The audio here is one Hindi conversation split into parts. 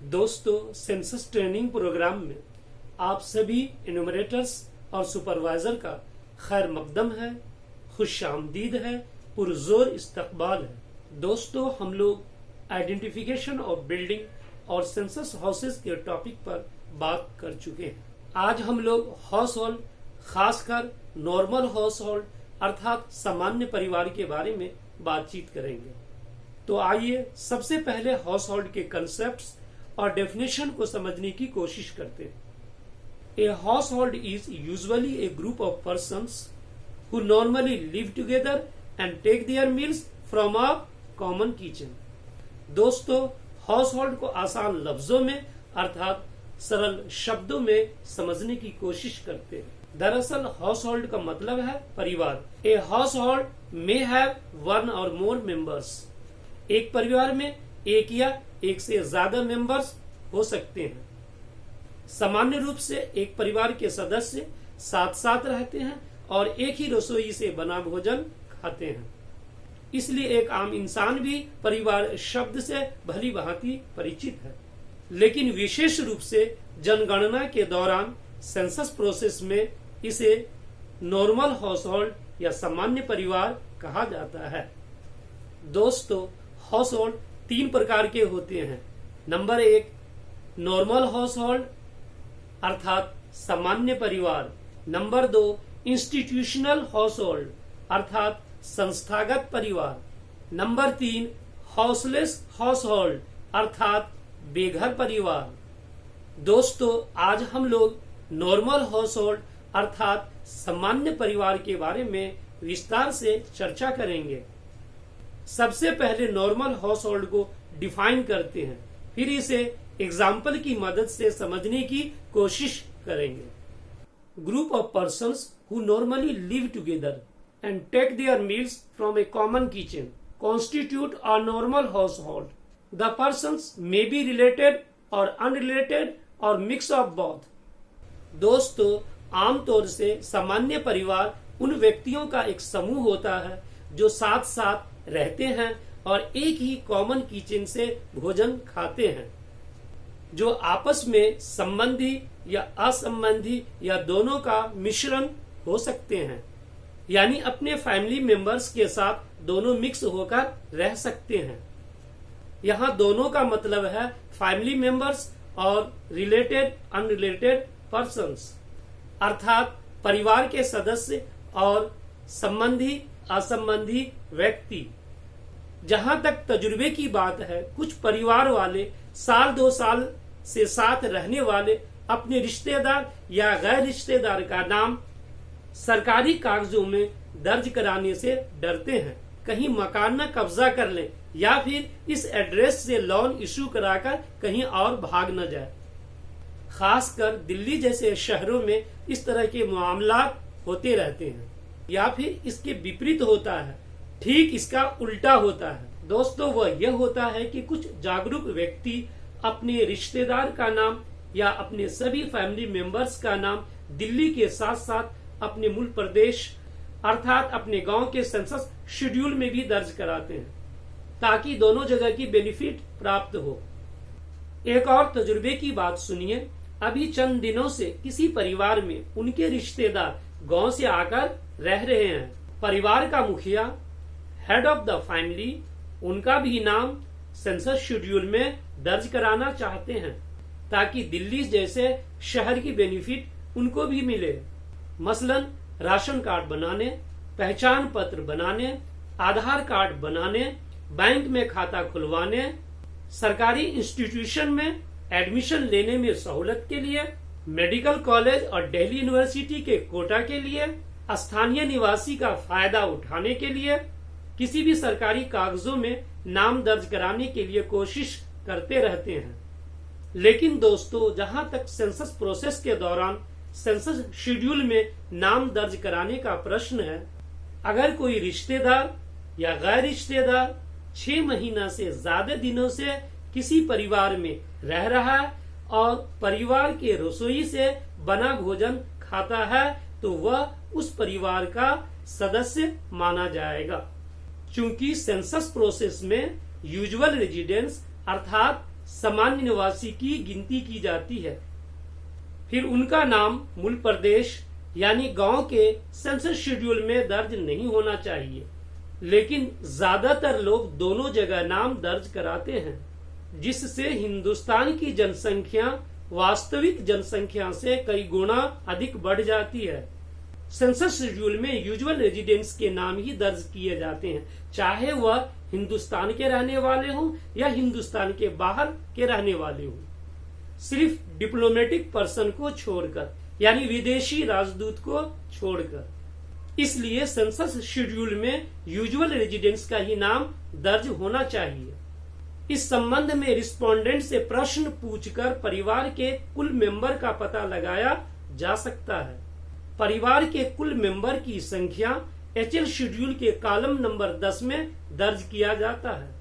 दोस्तों, सेंसस ट्रेनिंग प्रोग्राम में आप सभी इन्यूमरेटर्स और सुपरवाइजर का खैर मकदम है, खुशामदीद है, पुरजोर इस्तकबाल है। दोस्तों, हम लोग आइडेंटिफिकेशन ऑफ बिल्डिंग और सेंसस हाउसेस के टॉपिक पर बात कर चुके हैं। आज हम लोग हाउस होल्ड, खासकर नॉर्मल हाउस होल्ड अर्थात सामान्य परिवार के बारे में बातचीत करेंगे। तो आइए सबसे पहले हाउस होल्ड के कंसेप्ट्स और डेफिनेशन को समझने की कोशिश करते हैं। A house hold is usually A group of persons who normally live together and take their meals from a common kitchen। दोस्तों, हाउस होल्ड को आसान लफ्जों में अर्थात सरल शब्दों में समझने की कोशिश करते हैं। दरअसल हाउस होल्ड का मतलब है परिवार। A house hold may have one और मोर मेंबर्स। एक परिवार में एक या एक से ज्यादा मेंबर्स हो सकते हैं। सामान्य रूप से एक परिवार के सदस्य साथ साथ रहते हैं और एक ही रसोई से बना भोजन खाते हैं। इसलिए एक आम इंसान भी परिवार शब्द से भली भांति परिचित है। लेकिन विशेष रूप से जनगणना के दौरान सेंसस प्रोसेस में इसे नॉर्मल हाउस होल्ड या सामान्य परिवार कहा जाता है। दोस्तों, हाउस होल्ड 3 प्रकार के होते हैं। नंबर 1 नॉर्मल हाउस होल्ड अर्थात सामान्य परिवार। नंबर 2 इंस्टीट्यूशनल हाउस होल्ड अर्थात संस्थागत परिवार। नंबर 3 हाउसलेस हाउस होल्ड अर्थात बेघर परिवार। दोस्तों, आज हम लोग नॉर्मल हाउस होल्ड अर्थात सामान्य परिवार के बारे में विस्तार से चर्चा करेंगे। सबसे पहले नॉर्मल हाउस होल्ड को डिफाइन करते हैं, फिर इसे एग्जाम्पल की मदद से समझने की कोशिश करेंगे। Group of persons who normally live together and take their meals from a common kitchen constitute a normal household. The persons may be related or unrelated or mix of both. दोस्तों, आमतौर से सामान्य परिवार उन व्यक्तियों का एक समूह होता है जो साथ साथ रहते हैं और एक ही कॉमन किचन से भोजन खाते हैं, जो आपस में संबंधी या असंबंधी या दोनों का मिश्रण हो सकते हैं। यानी अपने फैमिली मेंबर्स के साथ दोनों मिक्स होकर रह सकते हैं। यहाँ दोनों का मतलब है फैमिली मेंबर्स और रिलेटेड अनरिलेटेड पर्सन्स अर्थात परिवार के सदस्य और संबंधी असंबंधी व्यक्ति। जहाँ तक तजुर्बे की बात है, कुछ परिवार वाले साल 2 साल से साथ रहने वाले अपने रिश्तेदार या गैर रिश्तेदार का नाम सरकारी कागजों में दर्ज कराने से डरते हैं, कहीं मकान न कब्जा कर लें या फिर इस एड्रेस से लोन इशू कराकर कहीं और भाग न जाए। खासकर दिल्ली जैसे शहरों में इस तरह के मामला होते रहते हैं। या फिर इसके विपरीत होता है, ठीक इसका उल्टा होता है। दोस्तों, वह यह होता है कि कुछ जागरूक व्यक्ति अपने रिश्तेदार का नाम या अपने सभी फैमिली मेंबर्स का नाम दिल्ली के साथ साथ अपने मूल प्रदेश अर्थात अपने गांव के सेंसस शेड्यूल में भी दर्ज कराते हैं, ताकि दोनों जगह की बेनिफिट प्राप्त हो। एक और तजुर्बे की बात सुनिए। अभी चंद दिनों से किसी परिवार में उनके रिश्तेदार गांव से आकर रह रहे हैं। परिवार का मुखिया, हेड ऑफ द फैमिली, उनका भी नाम सेंसस शेड्यूल में दर्ज कराना चाहते हैं, ताकि दिल्ली जैसे शहर की बेनिफिट उनको भी मिले। मसलन राशन कार्ड बनाने, पहचान पत्र बनाने, आधार कार्ड बनाने, बैंक में खाता खुलवाने, सरकारी इंस्टीट्यूशन में एडमिशन लेने में सहूलत के लिए, मेडिकल कॉलेज और दिल्ली यूनिवर्सिटी के कोटा के लिए, स्थानीय निवासी का फायदा उठाने के लिए, किसी भी सरकारी कागजों में नाम दर्ज कराने के लिए कोशिश करते रहते हैं। लेकिन दोस्तों, जहां तक सेंसस प्रोसेस के दौरान सेंसस शेड्यूल में नाम दर्ज कराने का प्रश्न है, अगर कोई रिश्तेदार या गैर रिश्तेदार 6 महीना से ज्यादा दिनों से किसी परिवार में रह रहा है और परिवार के रसोई से बना भोजन खाता है, तो वह उस परिवार का सदस्य माना जाएगा। चूंकि सेंसस प्रोसेस में यूजुअल रेजिडेंस अर्थात सामान्य निवासी की गिनती की जाती है। फिर उनका नाम मूल प्रदेश यानी गांव के सेंसस शेड्यूल में दर्ज नहीं होना चाहिए, लेकिन ज्यादातर लोग दोनों जगह नाम दर्ज कराते हैं, जिससे हिंदुस्तान की जनसंख्या वास्तविक जनसंख्या से कई गुना अधिक बढ़ जाती है। सेंसस शेड्यूल में यूजुअल रेजिडेंट्स के नाम ही दर्ज किए जाते हैं, चाहे वह हिंदुस्तान के रहने वाले हों या हिंदुस्तान के बाहर के रहने वाले हों, सिर्फ डिप्लोमेटिक पर्सन को छोड़कर, यानी विदेशी राजदूत को छोड़कर। इसलिए सेंसस शेड्यूल में यूजुअल रेजिडेंट्स का ही नाम दर्ज होना चाहिए। इस संबंध में रिस्पोंडेंट से प्रश्न पूछकर परिवार के कुल मेंबर का पता लगाया जा सकता है। परिवार के कुल मेंबर की संख्या एचएल शेड्यूल के कॉलम नंबर 10 में दर्ज किया जाता है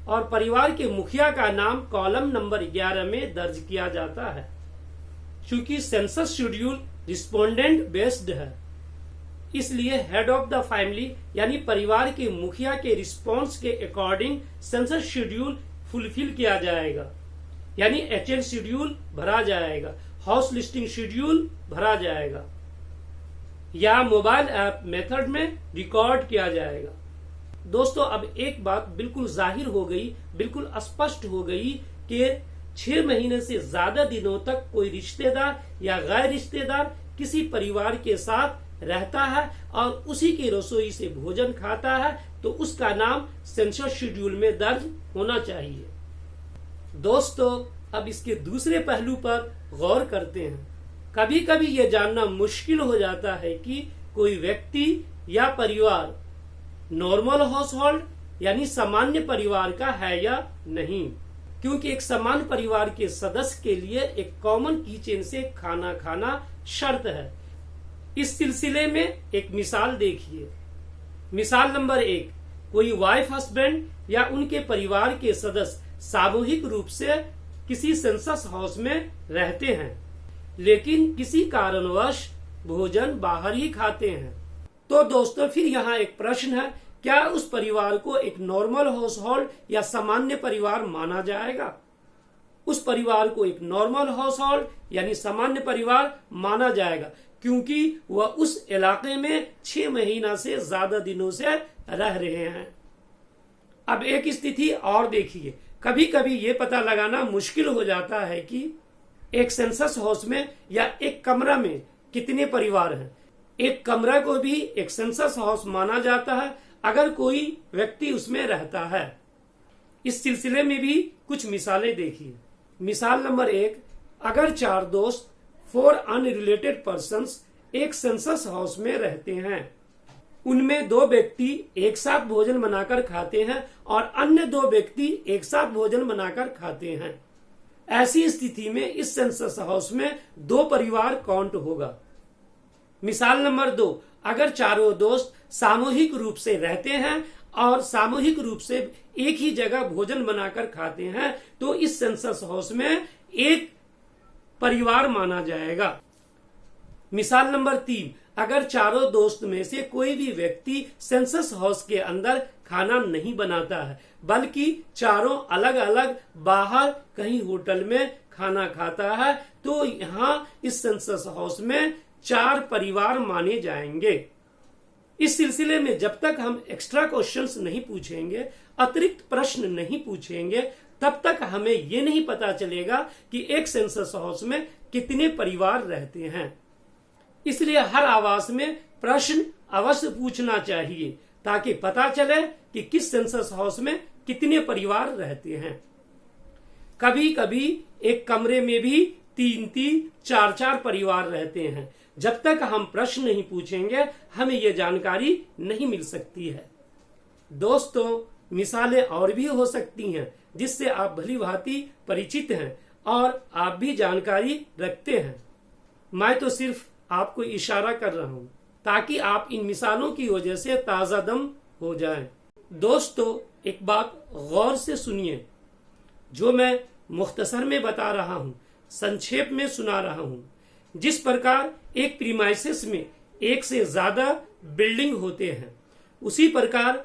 और परिवार के मुखिया का नाम कॉलम नंबर 11 में दर्ज किया जाता है। चूंकि सेंसस शेड्यूल रिस्पोंडेंट बेस्ड है, इसलिए हेड ऑफ द फैमिली यानी परिवार के मुखिया के रिस्पॉन्स के अकॉर्डिंग सेंसस शेड्यूल फुलफिल किया जाएगा, यानी एचएल शेड्यूल भरा जाएगा, हाउस लिस्टिंग शेड्यूल भरा जाएगा या मोबाइल ऐप मेथड में रिकॉर्ड किया जाएगा। दोस्तों, अब एक बात बिल्कुल जाहिर हो गई, बिल्कुल स्पष्ट हो गई कि 6 महीने से ज्यादा दिनों तक कोई रिश्तेदार या गैर रिश्तेदार किसी परिवार के साथ रहता है और उसी की रसोई से भोजन खाता है तो उसका नाम सेंसस शेड्यूल में दर्ज होना चाहिए। दोस्तों, अब इसके दूसरे पहलू पर गौर करते हैं। कभी कभी यह जानना मुश्किल हो जाता है कि कोई व्यक्ति या परिवार नॉर्मल हाउस होल्ड यानी सामान्य परिवार का है या नहीं, क्योंकि एक समान परिवार के सदस्य के लिए एक कॉमन किचन से खाना खाना शर्त है। इस सिलसिले में एक मिसाल देखिए। मिसाल नंबर 1, कोई वाइफ हस्बैंड या उनके परिवार के सदस्य सामूहिक रूप से किसी सेंसस हाउस में रहते हैं, लेकिन किसी कारणवश भोजन बाहर ही खाते हैं। तो दोस्तों, फिर यहाँ एक प्रश्न है, क्या उस परिवार को एक नॉर्मल हाउस होल्ड या सामान्य परिवार माना जाएगा? उस परिवार को एक नॉर्मल हाउस होल्ड यानी सामान्य परिवार माना जाएगा, क्योंकि वह उस इलाके में 6 महीना से ज्यादा दिनों से रह रहे हैं। अब एक स्थिति और देखिए। कभी कभी ये पता लगाना मुश्किल हो जाता है कि एक सेंसस हाउस में या एक कमरा में कितने परिवार हैं। एक कमरा को भी एक सेंसस हाउस माना जाता है अगर कोई व्यक्ति उसमें रहता है। इस सिलसिले में भी कुछ मिसालें देखिए। मिसाल नंबर 1, अगर 4 दोस्त 4 अनरिलेटेड पर्सन्स एक सेंसस हाउस में रहते हैं, उनमें 2 व्यक्ति एक साथ भोजन बनाकर खाते हैं और अन्य 2 व्यक्ति एक साथ भोजन बनाकर खाते हैं। ऐसी स्थिति में इस सेंसस हाउस में 2 परिवार काउंट होगा। मिसाल नंबर 2, अगर चारों दोस्त सामूहिक रूप से रहते हैं और सामूहिक रूप से एक ही जगह भोजन बनाकर खाते हैं तो इस सेंसस हाउस में एक परिवार माना जाएगा। मिसाल नंबर 3, अगर चारों दोस्त में से कोई भी व्यक्ति सेंसस हाउस के अंदर खाना नहीं बनाता है, बल्कि चारों अलग अलग बाहर कहीं होटल में खाना खाता है, तो यहाँ इस सेंसस हाउस में 4 परिवार माने जाएंगे। इस सिलसिले में जब तक हम एक्स्ट्रा क्वेश्चंस नहीं पूछेंगे, अतिरिक्त प्रश्न नहीं पूछेंगे, तब तक हमें ये नहीं पता चलेगा कि एक सेंसस हाउस में कितने परिवार रहते हैं। इसलिए हर आवास में प्रश्न अवश्य पूछना चाहिए ताकि पता चले कि किस सेंसस हाउस में कितने परिवार रहते हैं। कभी कभी एक कमरे में भी 3-3, 4-4 परिवार रहते हैं। जब तक हम प्रश्न नहीं पूछेंगे हमें यह जानकारी नहीं मिल सकती है। दोस्तों, मिसालें और भी हो सकती हैं जिससे आप भली भांति परिचित हैं और आप भी जानकारी रखते हैं। मैं तो सिर्फ आपको इशारा कर रहा हूं ताकि आप इन मिसालों की वजह से ताजा दम हो जाएं। दोस्तों, एक बात गौर से सुनिए। जो मैं मुख्तसर में बता रहा हूं, संक्षेप में सुना रहा हूं। जिस प्रकार एक प्रीमाइसेस में एक से ज्यादा बिल्डिंग होते हैं, उसी प्रकार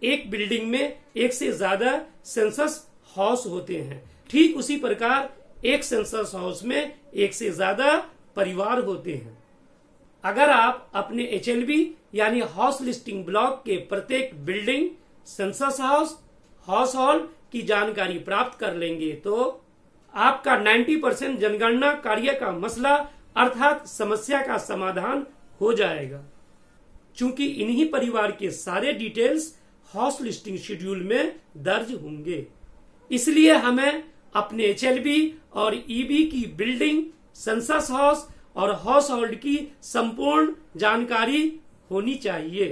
एक बिल्डिंग में एक से ज्यादा सेंसस हाउस होते हैं। ठीक उसी प्रकार एक सेंसस हाउस में एक से ज्यादा परिवार होते हैं। अगर आप अपने HLB यानी हाउस लिस्टिंग ब्लॉक के प्रत्येक building, census house, house hold की जानकारी प्राप्त कर लेंगे तो आपका 90% जनगणना कार्य का मसला अर्थात समस्या का समाधान हो जाएगा, चूंकि इन्हीं परिवार के सारे डिटेल्स हाउस लिस्टिंग शेड्यूल में दर्ज होंगे। इसलिए हमें अपने HLB और EB की बिल्डिंग, सेंसस हाउस और हाउस होल्ड की संपूर्ण जानकारी होनी चाहिए।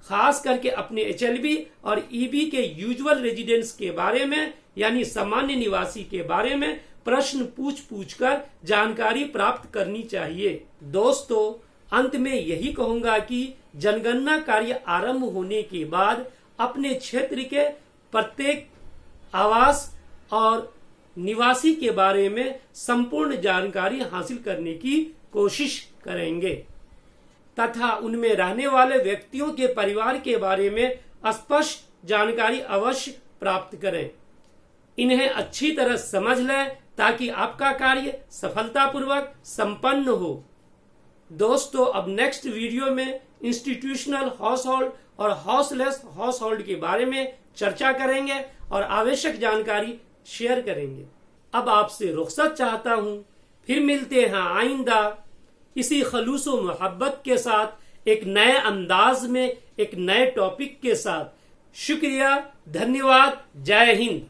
खास करके अपने HLB और EB के यूजुअल रेजिडेंट्स के बारे में यानी सामान्य निवासी के बारे में प्रश्न पूछ कर जानकारी प्राप्त करनी चाहिए। दोस्तों, अंत में यही कहूंगा कि जनगणना कार्य आरंभ होने के बाद अपने क्षेत्र के प्रत्येक आवास और निवासी के बारे में संपूर्ण जानकारी हासिल करने की कोशिश करेंगे तथा उनमें रहने वाले व्यक्तियों के परिवार के बारे में स्पष्ट जानकारी अवश्य प्राप्त करें। इन्हें अच्छी तरह समझ लें ताकि आपका कार्य सफलतापूर्वक संपन्न हो। दोस्तों, अब नेक्स्ट वीडियो में इंस्टीट्यूशनल हाउस होल्ड और हाउसलेस हाउस होल्ड के बारे में चर्चा करेंगे और आवश्यक जानकारी शेयर करेंगे। अब आपसे रुखसत चाहता हूं, फिर मिलते हैं आइंदा इसी खलूसो मोहब्बत के साथ एक नए अंदाज में एक नए टॉपिक के साथ। शुक्रिया, धन्यवाद, जय हिंद।